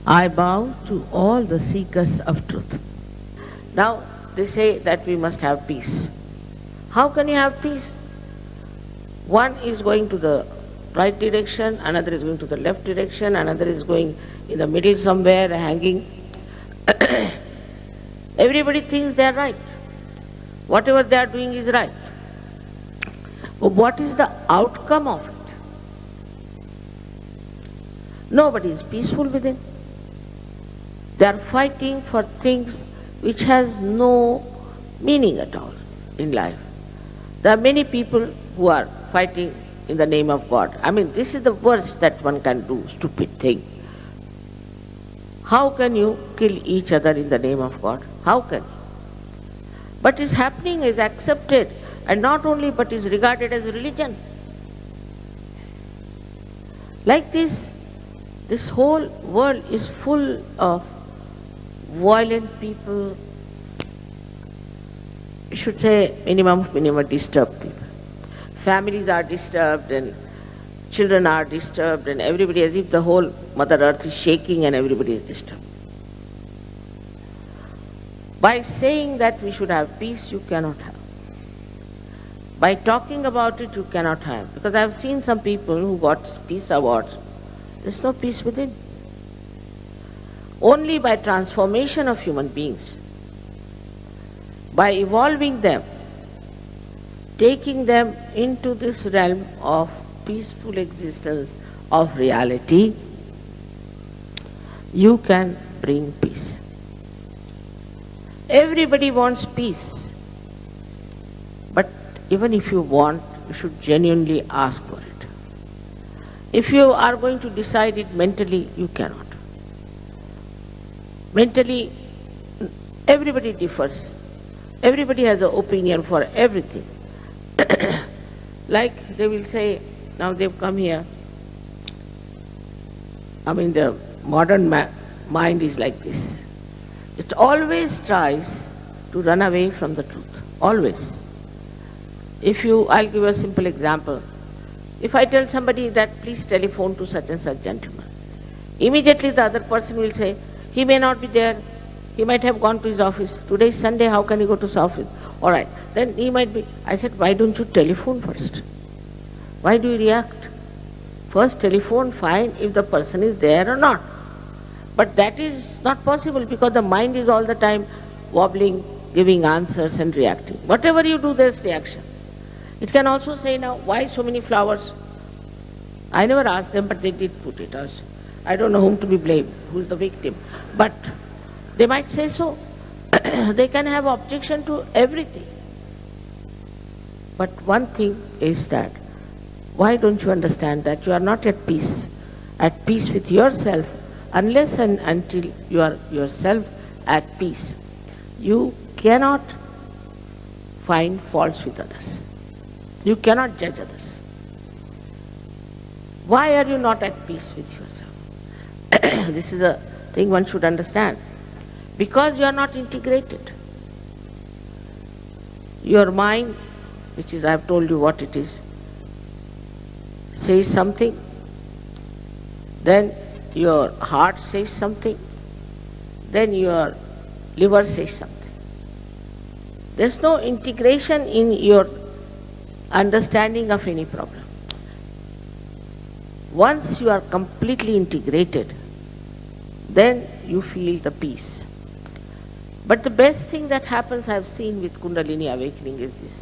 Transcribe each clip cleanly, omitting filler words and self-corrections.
I bow to all the seekers of truth. Now, they say that we must have peace. How can you have peace? One is going to the right direction, another is going to the left direction, another is going in the middle somewhere, hanging. Everybody thinks they are right. Whatever they are doing is right. But what is the outcome of it? Nobody is peaceful within. They are fighting for things which has no meaning at all in life. There are many people who are fighting in the name of God. I mean, this is the worst that one can do, stupid thing. How can you kill each other in the name of God? How can? But is happening, is accepted, and not only but is regarded as religion. Like this whole world is full of violent people, I should say minimum disturbed people. Families are disturbed and children are disturbed and everybody, as if the whole Mother Earth is shaking and everybody is disturbed. By saying that we should have peace, you cannot have. By talking about it, you cannot have. Because I have seen some people who got peace awards. There is no peace within. Only by transformation of human beings, by evolving them, taking them into this realm of peaceful existence of reality, you can bring peace. Everybody wants peace. But even if you want, you should genuinely ask for it. If you are going to decide it mentally, you cannot. Mentally, everybody differs. Everybody has an opinion for everything. Like they will say, now they've come here. I mean, the modern mind is like this. It always tries to run away from the truth. Always. I'll give you a simple example. If I tell somebody that please telephone to such and such gentleman, immediately the other person will say, he may not be there, he might have gone to his office. Today is Sunday, how can he go to his office? All right, then he might be. I said, why don't you telephone first? Why do you react? First telephone, find if the person is there or not. But that is not possible because the mind is all the time wobbling, giving answers and reacting. Whatever you do, there's reaction. It can also say now, why so many flowers? I never asked them, but they did put it also. I don't know whom to be blamed, who's the victim. But they might say so. They can have objection to everything. But one thing is that, why don't you understand that you are not at peace with yourself, unless and until you are yourself at peace. You cannot find faults with others. You cannot judge others. Why are you not at peace with yourself? This is a thing one should understand. Because you are not integrated. Your mind, which is, I have told you what it is, says something, then your heart says something, then your liver says something. There's no integration in your understanding of any problem. Once you are completely integrated, then you feel the peace. But the best thing that happens, I have seen with Kundalini awakening, is this: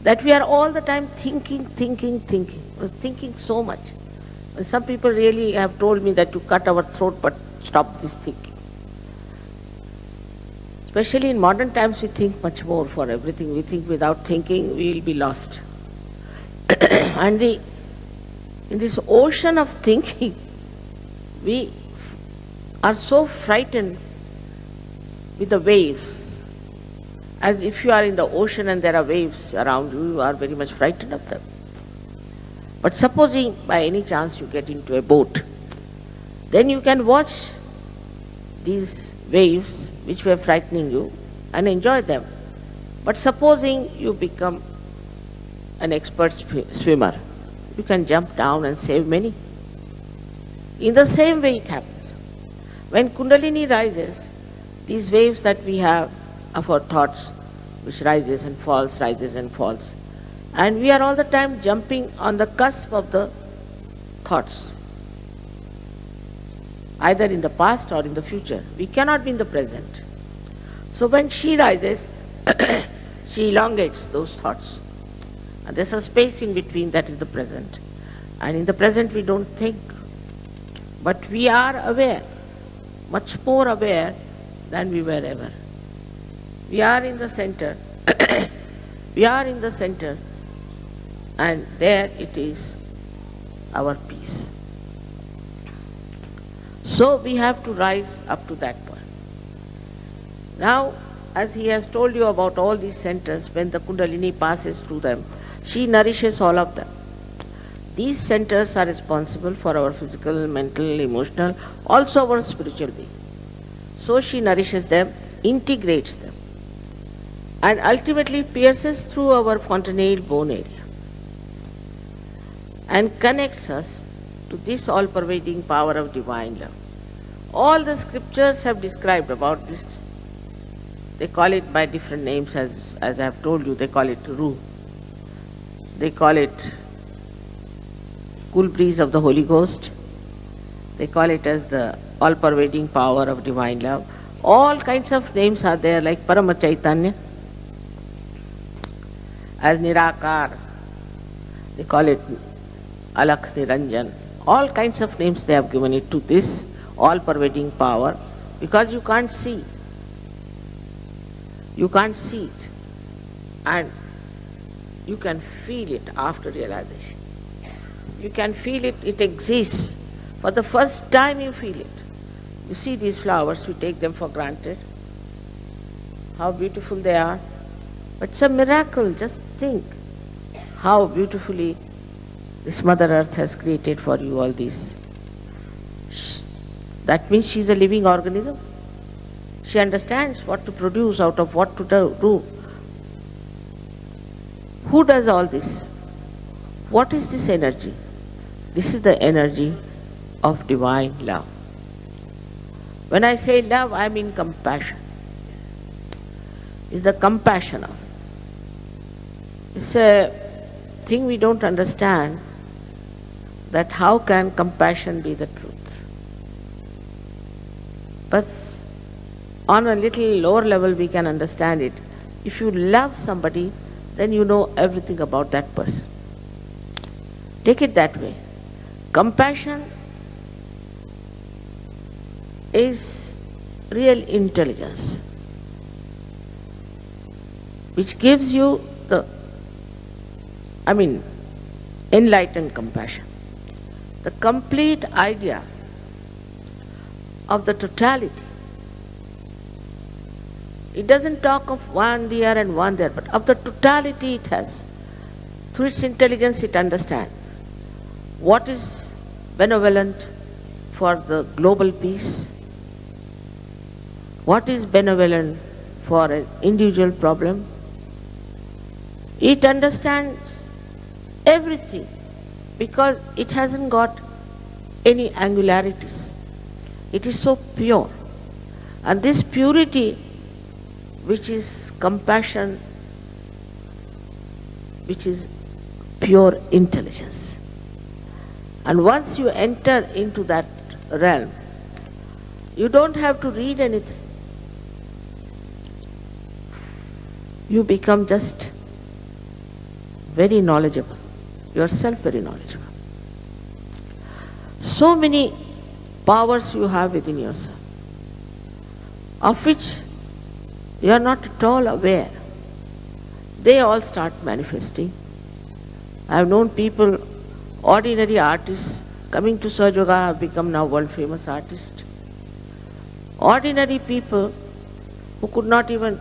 that we are all the time thinking so much. And some people really have told me that to cut our throat, but stop this thinking. Especially in modern times, we think much more for everything. We think without thinking, we will be lost. And in this ocean of thinking, we are so frightened with the waves. As if you are in the ocean and there are waves around you, you are very much frightened of them. But supposing by any chance you get into a boat, then you can watch these waves which were frightening you and enjoy them. But supposing you become an expert swimmer, you can jump down and save many. In the same way it happens. When Kundalini rises, these waves that we have of our thoughts, which rises and falls, and we are all the time jumping on the cusp of the thoughts, either in the past or in the future. We cannot be in the present. So when she rises, she elongates those thoughts. And there's a space in between, that is the present. And in the present we don't think, but we are aware, much more aware than we were ever. We are in the center. We are in the center, and there it is, our peace. So we have to rise up to that point. Now, as he has told you about all these centers, when the Kundalini passes through them, she nourishes all of them. These centers are responsible for our physical, mental, emotional, also our spiritual being. So she nourishes them, integrates them, and ultimately pierces through our fontanelle bone area and connects us to this all-pervading power of divine love. All the scriptures have described about this. They call it by different names, as I have told you. They call it Ruh. They call it cool breeze of the Holy Ghost. They call it as the all-pervading power of divine love. All kinds of names are there, like Parama Chaitanya, as Nirakar. They call it Alakh Niranjan. All kinds of names they have given it to this all-pervading power, because you can't see. You can't see it, and you can feel it after realization. You can feel it, it exists. For the first time you feel it. You see these flowers, we take them for granted, how beautiful they are. But it's a miracle. Just think how beautifully this Mother Earth has created for you all these. That means she is a living organism. She understands what to produce out of what to do. Who does all this? What is this energy? This is the energy of divine love. When I say love, I mean compassion. It's the compassion of. It's a thing we don't understand, that how can compassion be the truth? But on a little lower level we can understand it. If you love somebody, then you know everything about that person. Take it that way. Compassion is real intelligence, which gives you the, enlightened compassion. The complete idea of the totality. It doesn't talk of one here and one there, but of the totality it has. Through its intelligence it understands what is benevolent for the global peace, what is benevolent for an individual problem. It understands everything because it hasn't got any angularities. It is so pure. And this purity, which is compassion, which is pure intelligence. And once you enter into that realm, you don't have to read anything. You become just very knowledgeable, yourself very knowledgeable. So many powers you have within yourself, of which you are not at all aware. They all start manifesting. I have known people, ordinary artists, coming to Sahaja Yoga have become now world famous artists. Ordinary people who could not even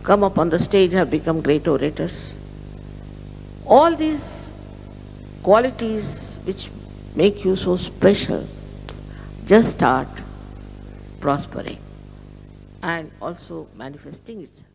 come up on the stage have become great orators. All these qualities which make you so special just start prospering and also manifesting itself.